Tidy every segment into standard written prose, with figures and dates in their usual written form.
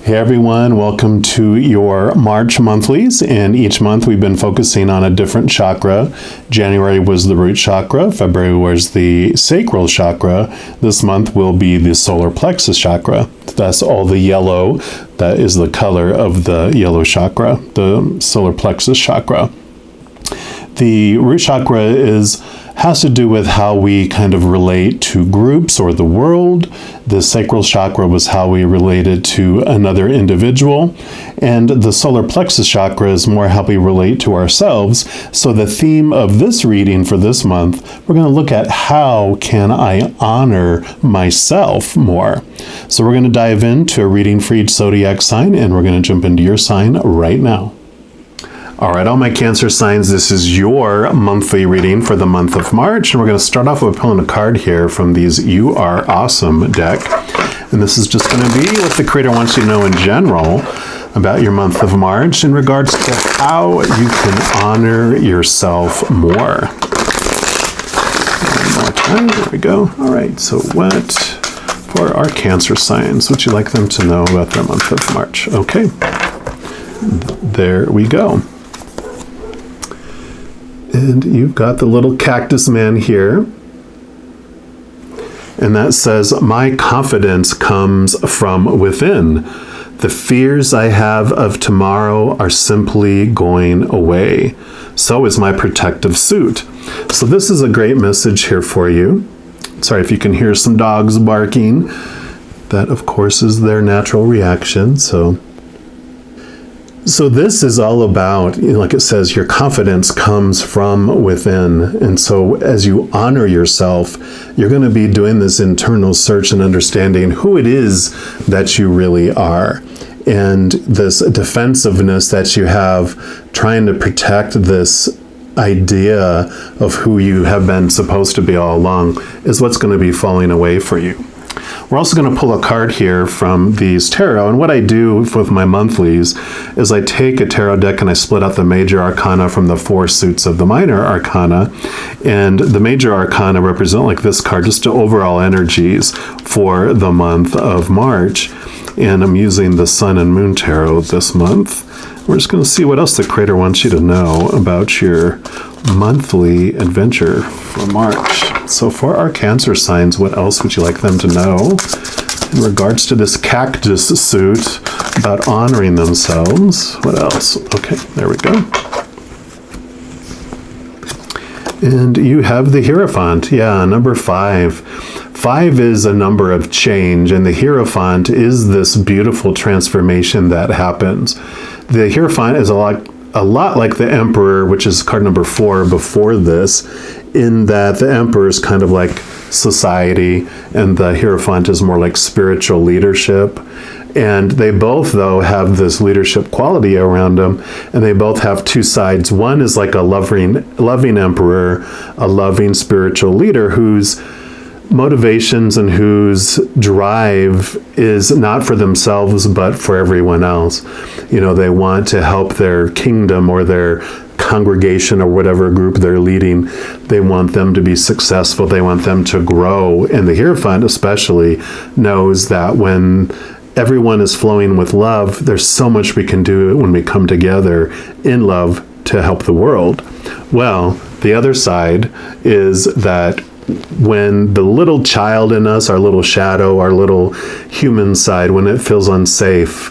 Hey everyone, welcome to your March monthlies, and each month we've been focusing on a different chakra. January was the root chakra, February was the sacral chakra, this month will be the solar plexus chakra. That's all the yellow, that is the color of the yellow chakra, the solar plexus chakra. The root chakra has to do with how we kind of relate to groups or the world. The sacral chakra was how we related to another individual. And the solar plexus chakra is more how we relate to ourselves. So the theme of this reading for this month, we're going to look at how can I honor myself more. So we're going to dive into a reading for each zodiac sign, and we're going to jump into your sign right now. All right, all my Cancer signs, this is your monthly reading for the month of March. And we're going to start off with pulling a card here from these You Are Awesome deck. And this is just going to be what the Creator wants you to know in general about your month of March in regards to how you can honor yourself more. One more time, there we go. All right, so what for our Cancer signs would you like them to know about their month of March? Okay, there we go. And you've got the little cactus man here. And that says, my confidence comes from within. The fears I have of tomorrow are simply going away. So is my protective suit. So this is a great message here for you. Sorry if you can hear some dogs barking. That, of course, is their natural reaction. So this is all about, like it says, your confidence comes from within. And so as you honor yourself, you're going to be doing this internal search and understanding who it is that you really are. And this defensiveness that you have, trying to protect this idea of who you have been supposed to be all along, is what's going to be falling away for you. We're also going to pull a card here from these tarot, and what I do with my monthlies is I take a tarot deck and I split out the major arcana from the four suits of the minor arcana, and the major arcana represent, like this card, just the overall energies for the month of March, and I'm using the Sun and Moon Tarot this month. We're just going to see what else the Creator wants you to know about your monthly adventure for March. So for our Cancer signs, what else would you like them to know in regards to this cactus suit about honoring themselves? What else? Okay, there we go. And you have the Hierophant. Yeah, number 5. 5 is a number of change, and the Hierophant is this beautiful transformation that happens. The Hierophant is a lot like the Emperor, which is card number 4 before this, in that the Emperor is kind of like society, and the Hierophant is more like spiritual leadership. And they both, though, have this leadership quality around them, and they both have two sides. One is like a loving emperor, a loving spiritual leader whose motivations and whose drive is not for themselves but for everyone else. You know, they want to help their kingdom or their congregation or whatever group they're leading. They want them to be successful. They want them to grow. And the Hierophant especially knows that when everyone is flowing with love, there's so much we can do when we come together in love to help the world. Well, the other side is that when the little child in us, our little shadow, our little human side, when it feels unsafe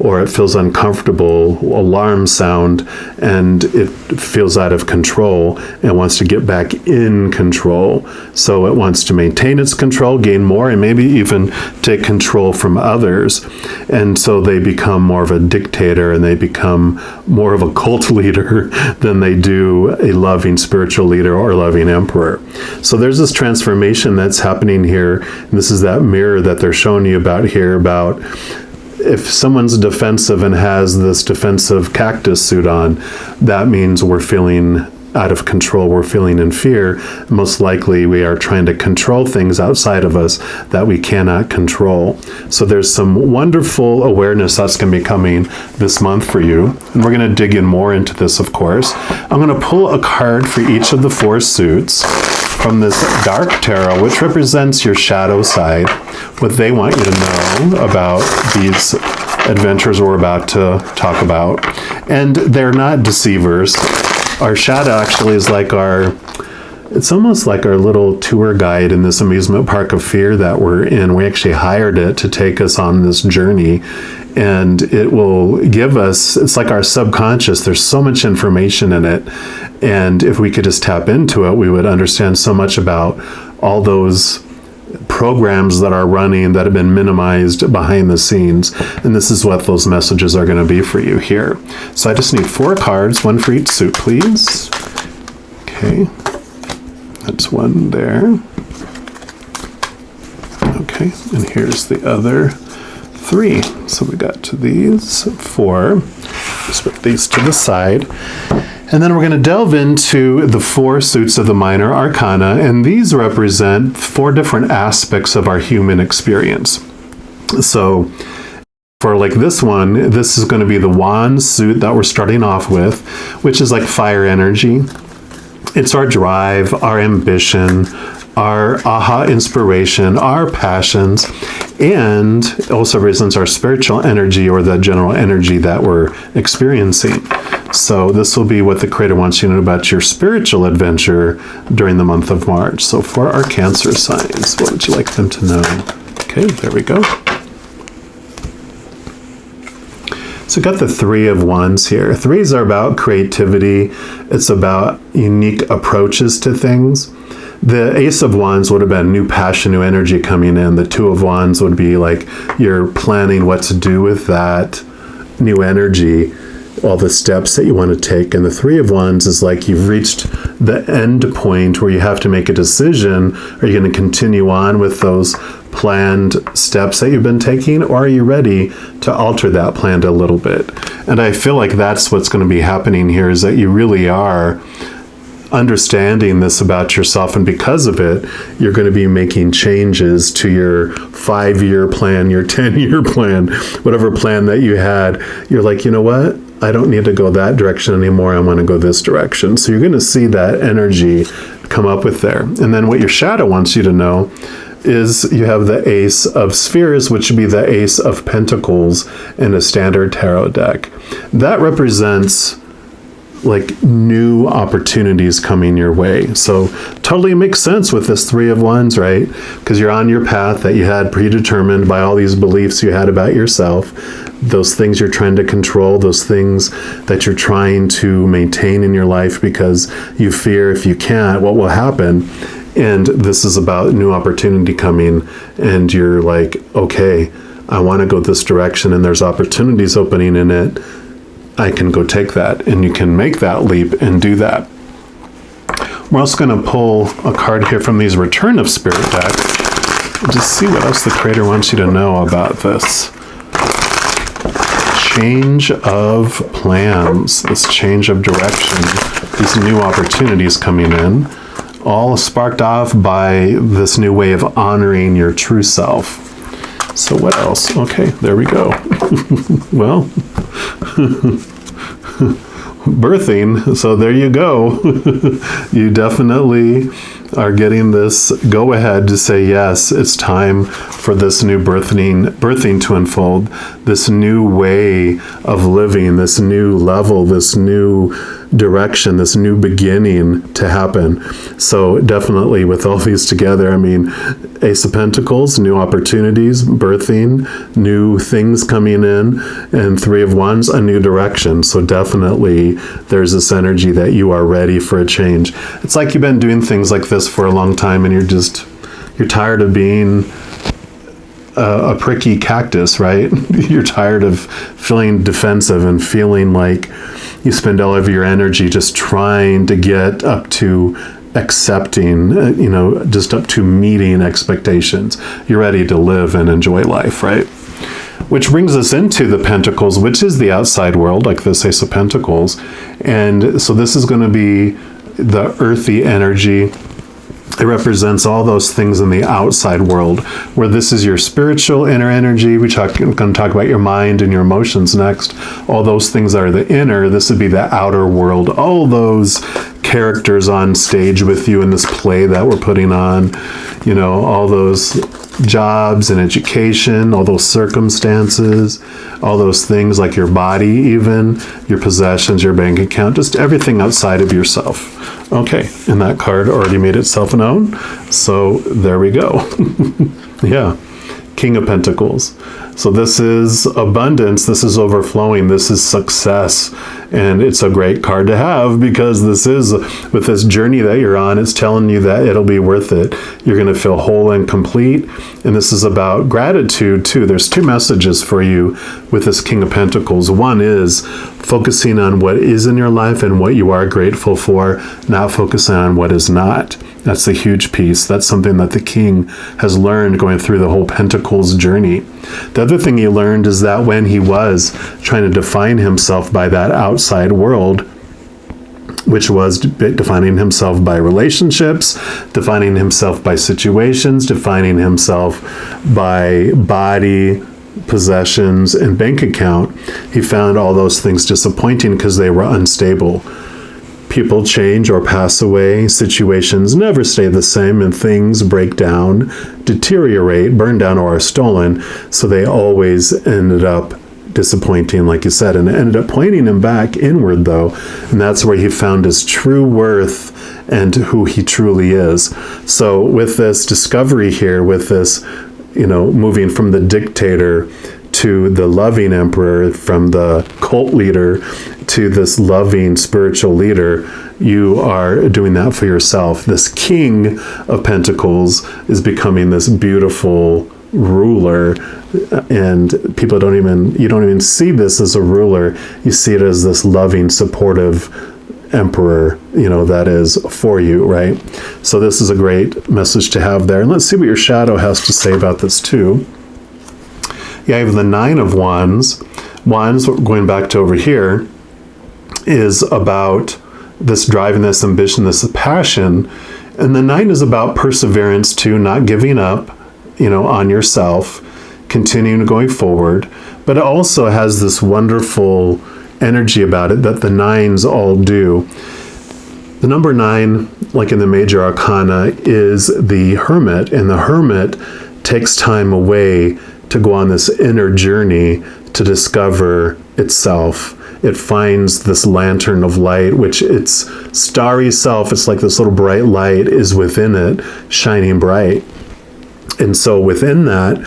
or it feels uncomfortable, alarm sound, and it feels out of control and wants to get back in control. So it wants to maintain its control, gain more, and maybe even take control from others. And so they become more of a dictator, and they become more of a cult leader than they do a loving spiritual leader or loving emperor. So there's this transformation that's happening here. And this is that mirror that they're showing you about here, about if someone's defensive and has this defensive cactus suit on, that means we're feeling out of control, we're feeling in fear. Most likely we are trying to control things outside of us that we cannot control. So there's some wonderful awareness that's going to be coming this month for you. And we're going to dig in more into this, of course. I'm going to pull a card for each of the four suits from this dark tarot, which represents your shadow side, what they want you to know about these adventures we're about to talk about. And they're not deceivers. Our shadow actually is like it's almost like our little tour guide in this amusement park of fear that we're in. We actually hired it to take us on this journey, and it will give us, it's like our subconscious. There's so much information in it. And if we could just tap into it, we would understand so much about all those programs that are running that have been minimized behind the scenes. And this is what those messages are going to be for you here. So I just need 4 cards, 1 for each suit, please. Okay. That's 1 there. Okay, and here's the other 3. So we got to these 4. Just put these to the side. And then we're going to delve into the 4 suits of the minor arcana, and these represent 4 different aspects of our human experience. So for like this one, this is going to be the wand suit that we're starting off with, which is like fire energy. It's our drive, our ambition, our aha inspiration, our passions, and it also represents our spiritual energy, or the general energy that we're experiencing. So this will be what the Creator wants you to know about your spiritual adventure during the month of March. So for our Cancer signs, what would you like them to know? Okay, there we go. So got the 3 of Wands here. 3s are about creativity. It's about unique approaches to things. The Ace of Wands would have been new passion, new energy coming in. The 2 of Wands would be like you're planning what to do with that new energy, all the steps that you want to take. And the 3 of Wands is like you've reached the end point where you have to make a decision. Are you going to continue on with those planned steps that you've been taking, or are you ready to alter that plan a little bit? And I feel like that's what's going to be happening here, is that you really are understanding this about yourself, and because of it, you're going to be making changes to your 5-year plan, your 10-year plan, whatever plan that you had. You're like, you know what? I don't need to go that direction anymore. I want to go this direction. So you're going to see that energy come up with there. And then what your shadow wants you to know is you have the Ace of Spheres, which would be the Ace of Pentacles in a standard tarot deck. That represents like new opportunities coming your way. So totally makes sense with this 3 of Wands, right? Because you're on your path that you had predetermined by all these beliefs you had about yourself, those things you're trying to control, those things that you're trying to maintain in your life because you fear if you can't, what will happen? And this is about new opportunity coming, and you're like, okay, I want to go this direction, and there's opportunities opening in it. I can go take that, and you can make that leap and do that. We're also going to pull a card here from these Return of Spirit deck. Just see what else the Creator wants you to know about this. Change of plans, this change of direction, these new opportunities coming in, all sparked off by this new way of honoring your true self. So what else? Okay, there we go. Well, birthing, so there you go. You definitely are getting this go ahead to say, yes, it's time for this new birthing to unfold, this new way of living, this new level, this new direction, this new beginning to happen. So definitely with all these together, I mean, Ace of Pentacles, new opportunities, birthing, new things coming in, and 3 of Wands, a new direction. So definitely there's this energy that you are ready for a change. It's like you've been doing things like this for a long time, and you're tired of being a pricky cactus, right? You're tired of feeling defensive and feeling like you spend all of your energy just trying to get up to accepting, just up to meeting expectations. You're ready to live and enjoy life, right? Which brings us into the Pentacles, which is the outside world, like this Ace of Pentacles. And so this is going to be the earthy energy. It represents all those things in the outside world, where this is your spiritual inner energy. We're going to talk about your mind and your emotions next. All those things are the inner. This would be the outer world. All those characters on stage with you in this play that we're putting on, all those jobs and education, all those circumstances, all those things like your body even, your possessions, your bank account, just everything outside of yourself. Okay, and that card already made itself known, so there we go. Yeah, King of Pentacles. So this is abundance, this is overflowing, this is success, and it's a great card to have because this is, with this journey that you're on, it's telling you that it'll be worth it. You're going to feel whole and complete, and this is about gratitude too. There's two messages for you with this King of Pentacles. One is focusing on what is in your life and what you are grateful for, not focusing on what is not. That's a huge piece. That's something that the king has learned going through the whole Pentacles journey. The other thing he learned is that when he was trying to define himself by that outside world, which was defining himself by relationships, defining himself by situations, defining himself by body, possessions, and bank account, he found all those things disappointing because they were unstable. People change or pass away, situations never stay the same, and things break down, deteriorate, burn down, or are stolen. So they always ended up disappointing, like you said, and it ended up pointing him back inward, though. And that's where he found his true worth and who he truly is. So with this discovery here, with this, moving from the dictator to the loving emperor, from the cult leader to this loving spiritual leader, you are doing that for yourself. This King of Pentacles is becoming this beautiful ruler, and you don't even see this as a ruler. You see it as this loving, supportive emperor, that is for you, right? So this is a great message to have there. And let's see what your shadow has to say about this too. Yeah, I have the Nine of Wands. Wands, going back to over here, is about this drive and this ambition, this passion. And the Nine is about perseverance too, not giving up, on yourself, continuing going forward. But it also has this wonderful energy about it that the nines all do. The number 9, like in the major arcana, is the Hermit, and the Hermit takes time away to go on this inner journey to discover itself. It finds this lantern of light, which its starry self, it's like this little bright light is within it, shining bright. And so within that,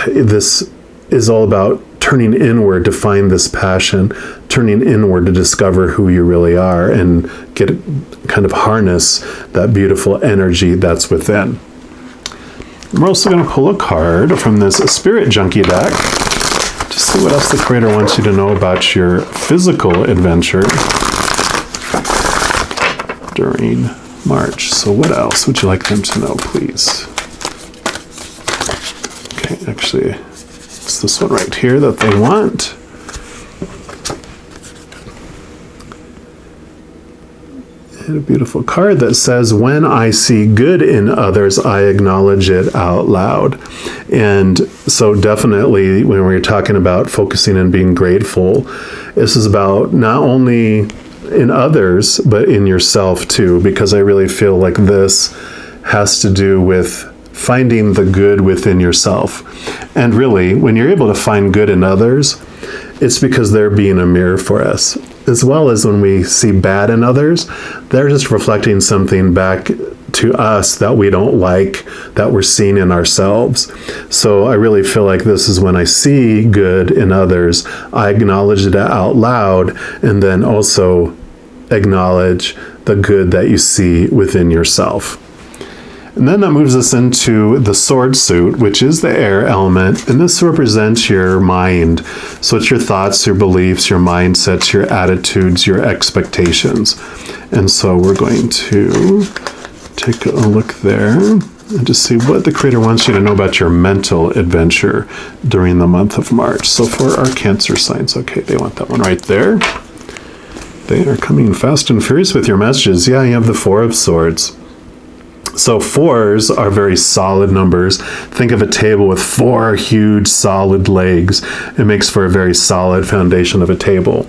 this is all about turning inward to find this passion, turning inward to discover who you really are and kind of harness that beautiful energy that's within. We're also going to pull a card from this Spirit Junkie deck to see what else the Creator wants you to know about your physical adventure during March. So what else would you like them to know, please? Okay, actually, it's this one right here that they want. And a beautiful card that says, when I see good in others, I acknowledge it out loud. And so definitely when we're talking about focusing and being grateful, this is about not only in others, but in yourself too, because I really feel like this has to do with finding the good within yourself. And really, when you're able to find good in others, it's because they're being a mirror for us. As well as when we see bad in others, they're just reflecting something back to us that we don't like, that we're seeing in ourselves. So I really feel like this is when I see good in others, I acknowledge it out loud, and then also acknowledge the good that you see within yourself. And then that moves us into the sword suit, which is the air element. And this represents your mind. So it's your thoughts, your beliefs, your mindsets, your attitudes, your expectations. And so we're going to take a look there and just see what the Creator wants you to know about your mental adventure during the month of March. So for our Cancer signs, okay, they want that one right there. They are coming fast and furious with your messages. Yeah, you have the Four of Swords. So 4s are very solid numbers. Think of a table with 4 huge solid legs. It makes for a very solid foundation of a table.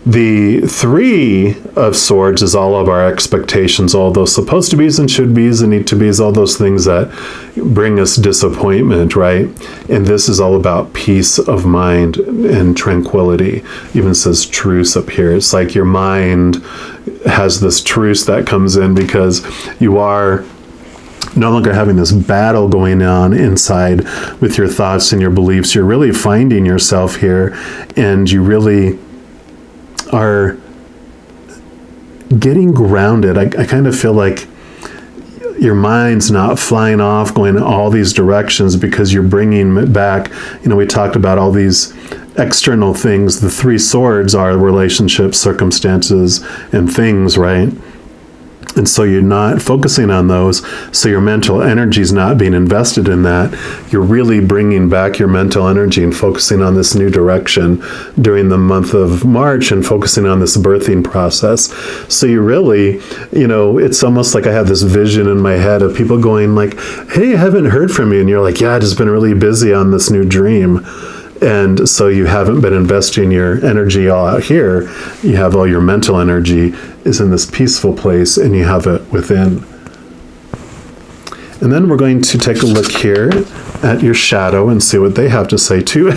The Three of Swords is all of our expectations, all those supposed to be's and should be's and need to be's, all those things that bring us disappointment, right? And this is all about peace of mind and tranquility. Even says truce up here. It's like your mind has this truce that comes in because you are no longer having this battle going on inside with your thoughts and your beliefs. You're really finding yourself here, and you really are getting grounded. I kind of feel like your mind's not flying off going in all these directions because you're bringing it back. We talked about all these external things. The Three Swords are relationships, circumstances, and things, right? And so you're not focusing on those, so your mental energy is not being invested in that. You're really bringing back your mental energy and focusing on this new direction during the month of March and focusing on this birthing process. So you really, it's almost like I have this vision in my head of people going like, hey, I haven't heard from you. And you're like, yeah, I've just been really busy on this new dream. And so you haven't been investing your energy all out here. You have all your mental energy is in this peaceful place, and you have it within. And then we're going to take a look here at your shadow and see what they have to say too.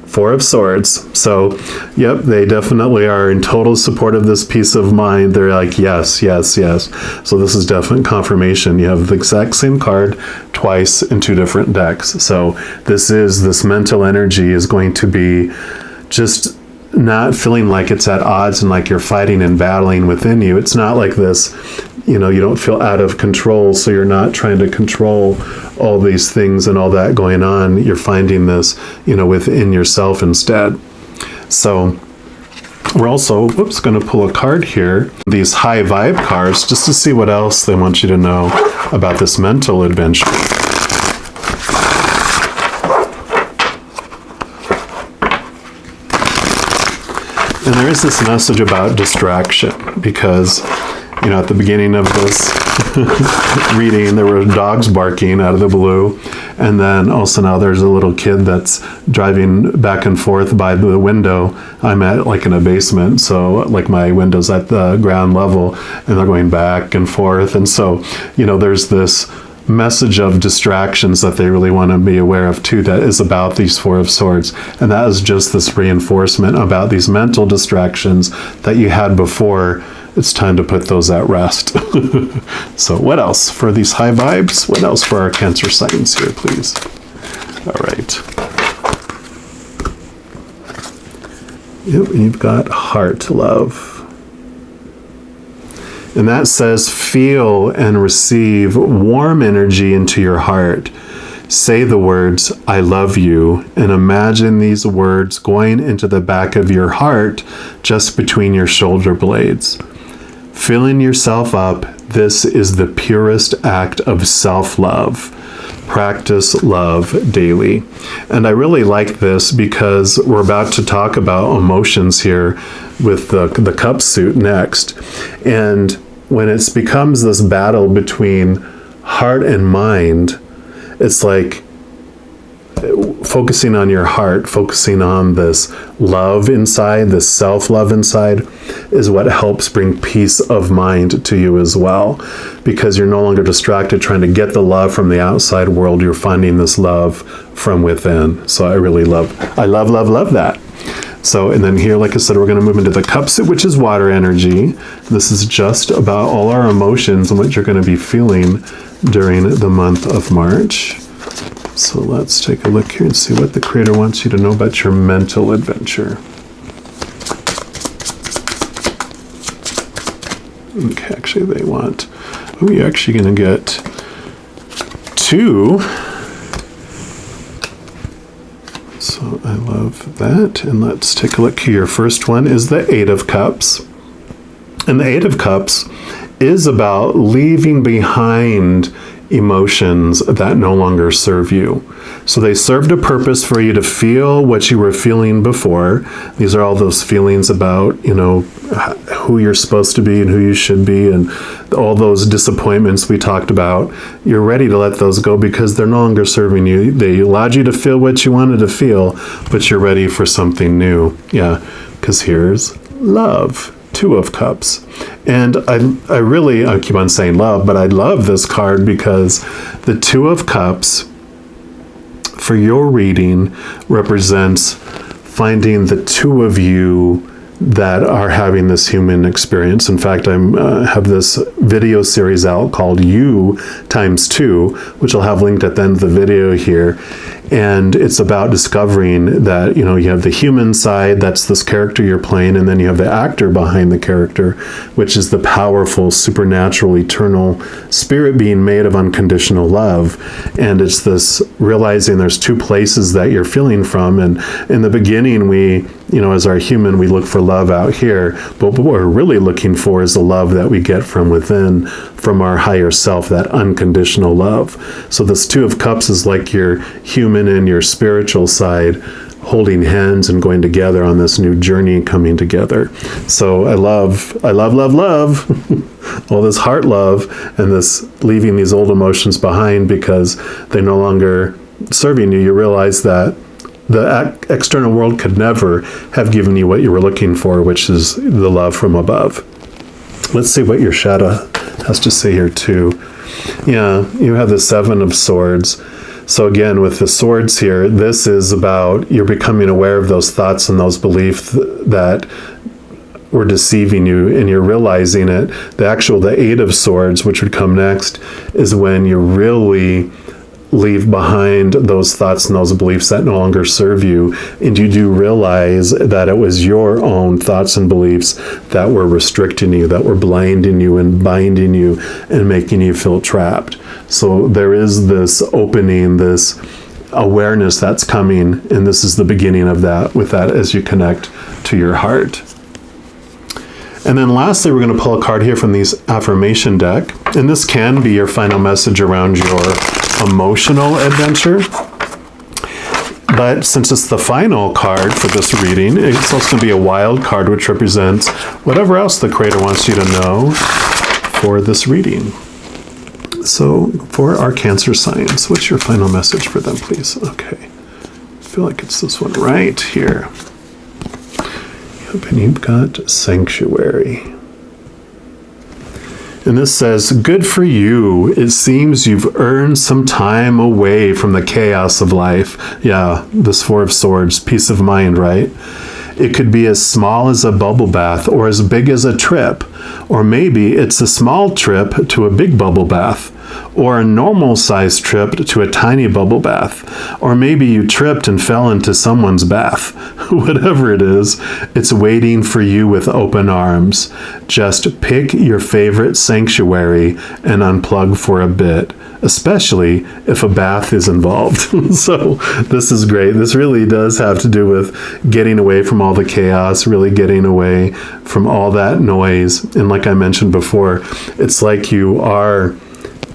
Four of Swords. So, yep, they definitely are in total support of this peace of mind. They're like, yes, yes, yes. So this is definite confirmation. You have the exact same card twice in two different decks. So this mental energy is going to be just not feeling like it's at odds and like you're fighting and battling within you. It's not like this, you don't feel out of control, so you're not trying to control all these things and all that going on. You're finding this, within yourself instead. So we're also, going to pull a card here, these high vibe cards, just to see what else they want you to know about this mental adventure. And there is this message about distraction because, at the beginning of this reading, there were dogs barking out of the blue. And then also now there's a little kid that's driving back and forth by the window. I'm at in a basement. So my window's at the ground level and they're going back and forth. And so, there's this message of distractions that they really want to be aware of too, that is about these Four of Swords. And that is just this reinforcement about these mental distractions that you had before. It's time to put those at rest. So what else for these high vibes? What else for our Cancer signs here, please? All right. Yep, and you've got heart, love. And that says, feel and receive warm energy into your heart. Say the words, I love you, and imagine these words going into the back of your heart, just between your shoulder blades. Filling yourself up, this is the purest act of self-love. Practice love daily. And I really like this because we're about to talk about emotions here with the cup suit next. And when it becomes this battle between heart and mind, it's like focusing on your heart, focusing on this love inside, this self-love inside, is what helps bring peace of mind to you as well. Because you're no longer distracted trying to get the love from the outside world. You're finding this love from within. So I really love that. So, and then here, like I said, we're going to move into the cup suit, which is water energy. This is just about all our emotions and what you're going to be feeling during the month of March. So let's take a look here and see what the Creator wants you to know about your mental adventure. Okay, actually they want, you're actually going to get two. So I love that. And let's take a look here. Your first one is the Eight of Cups. And the Eight of Cups is about leaving behind emotions that no longer serve you. So they served a purpose for you to feel what you were feeling before. These are all those feelings about, who you're supposed to be and who you should be, and all those disappointments we talked about. You're ready to let those go because they're no longer serving you. They allowed you to feel what you wanted to feel, but you're ready for something new. Yeah. because here's love. 2 of Cups. And I keep on saying love, but I love this card because the 2 of Cups for your reading represents finding the 2 of you that are having this human experience. In fact, I have this video series out called You ×2, which I'll have linked at the end of the video here. And it's about discovering that, you have the human side, that's this character you're playing, and then you have the actor behind the character, which is the powerful, supernatural, eternal spirit being made of unconditional love. And it's this realizing there's 2 places that you're feeling from. And in the beginning, we, as our human, we look for love out here, but what we're really looking for is the love that we get from within, from our higher self, that unconditional love. So this 2 of Cups is like your human and your spiritual side holding hands and going together on this new journey coming together. So I love all this heart love and this leaving these old emotions behind because they're no longer serving you. You realize that the external world could never have given you what you were looking for, which is the love from above. Let's see what your shadow has to say here too. Yeah, you have the 7 of Swords. So again, with the swords here, this is about you're becoming aware of those thoughts and those beliefs that were deceiving you, and you're realizing it. The 8 of Swords, which would come next, is when you really leave behind those thoughts and those beliefs that no longer serve you, and you do realize that it was your own thoughts and beliefs that were restricting you, that were blinding you and binding you and making you feel trapped. So there is this opening, this awareness that's coming, and this is the beginning of that, with that as you connect to your heart. And then lastly, we're going to pull a card here from these affirmation deck, and this can be your final message around your emotional adventure. But since it's the final card for this reading, it's also going to be a wild card, which represents whatever else the creator wants you to know for this reading. So for our Cancer signs, what's your final message for them, please? Okay. I feel like it's this one right here. And you've got Sanctuary. And this says, good for you. It seems you've earned some time away from the chaos of life. Yeah, this 4 of Swords, peace of mind, right? It could be as small as a bubble bath or as big as a trip. Or maybe it's a small trip to a big bubble bath, or a normal sized trip to a tiny bubble bath. Or maybe you tripped and fell into someone's bath. Whatever it is, it's waiting for you with open arms. Just pick your favorite sanctuary and unplug for a bit, especially if a bath is involved. So this is great. This really does have to do with getting away from all the chaos, really getting away from all that noise. And like I mentioned before, it's like you are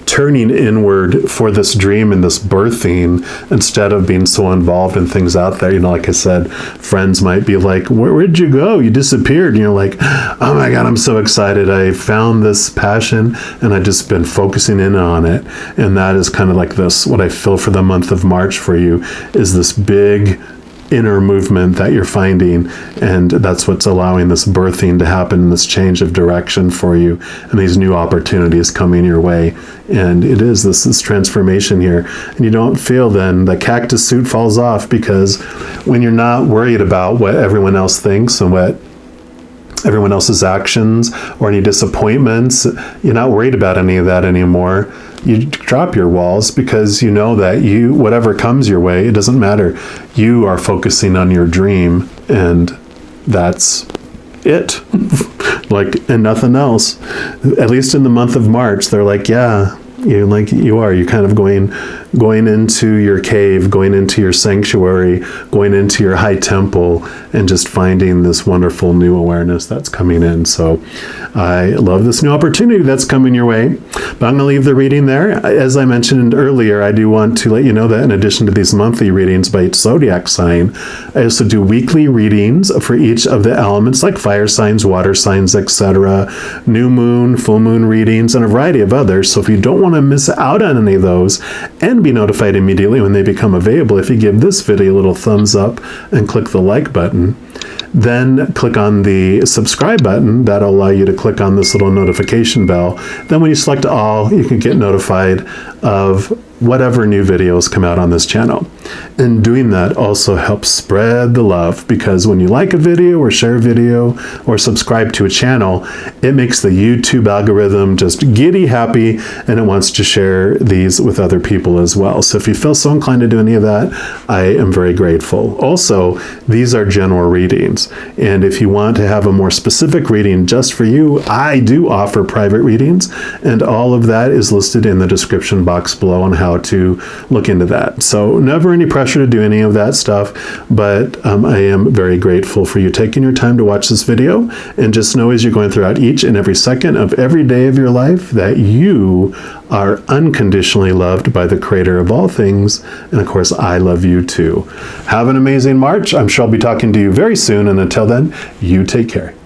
turning inward for this dream and this birthing instead of being so involved in things out there. Like I said, friends might be like, where'd you go? You disappeared. And you're like, oh my God, I'm so excited. I found this passion and I just been focusing in on it. And that is kind of like this, what I feel for the month of March for you is this big inner movement that you're finding, and that's what's allowing this birthing to happen, this change of direction for you, and these new opportunities coming your way. And it is this transformation here, and you don't feel then the cactus suit falls off, because when you're not worried about what everyone else thinks and what everyone else's actions or any disappointments, you're not worried about any of that anymore. You drop your walls because you know that whatever comes your way, it doesn't matter. You are focusing on your dream, and that's it. And nothing else. At least in the month of March, they're like, yeah, you're kind of going into your cave, going into your sanctuary, going into your high temple, and just finding this wonderful new awareness that's coming in. So I love this new opportunity that's coming your way. But I'm going to leave the reading there. As I mentioned earlier, I do want to let you know that in addition to these monthly readings by each zodiac sign, I also do weekly readings for each of the elements like fire signs, water signs, etc., new moon, full moon readings, and a variety of others. So if you don't want to miss out on any of those and be notified immediately when they become available, if you give this video a little thumbs up and click the like button. then click on the subscribe button. That'll allow you to click on this little notification bell. Then when you select all, you can get notified of whatever new videos come out on this channel. And doing that also helps spread the love, because when you like a video or share a video or subscribe to a channel, it makes the YouTube algorithm just giddy happy, and it wants to share these with other people as well. So if you feel so inclined to do any of that, I am very grateful. Also, these are general readings, and if you want to have a more specific reading just for you, I do offer private readings, and all of that is listed in the description box below on how to look into that. So never any pressure to do any of that stuff, but I am very grateful for you taking your time to watch this video. And just know, as you're going throughout each and every second of every day of your life, that you are unconditionally loved by the Creator of all things. And of course, I love you too. Have an amazing March. I'm sure I'll be talking to you very soon. And until then, you take care.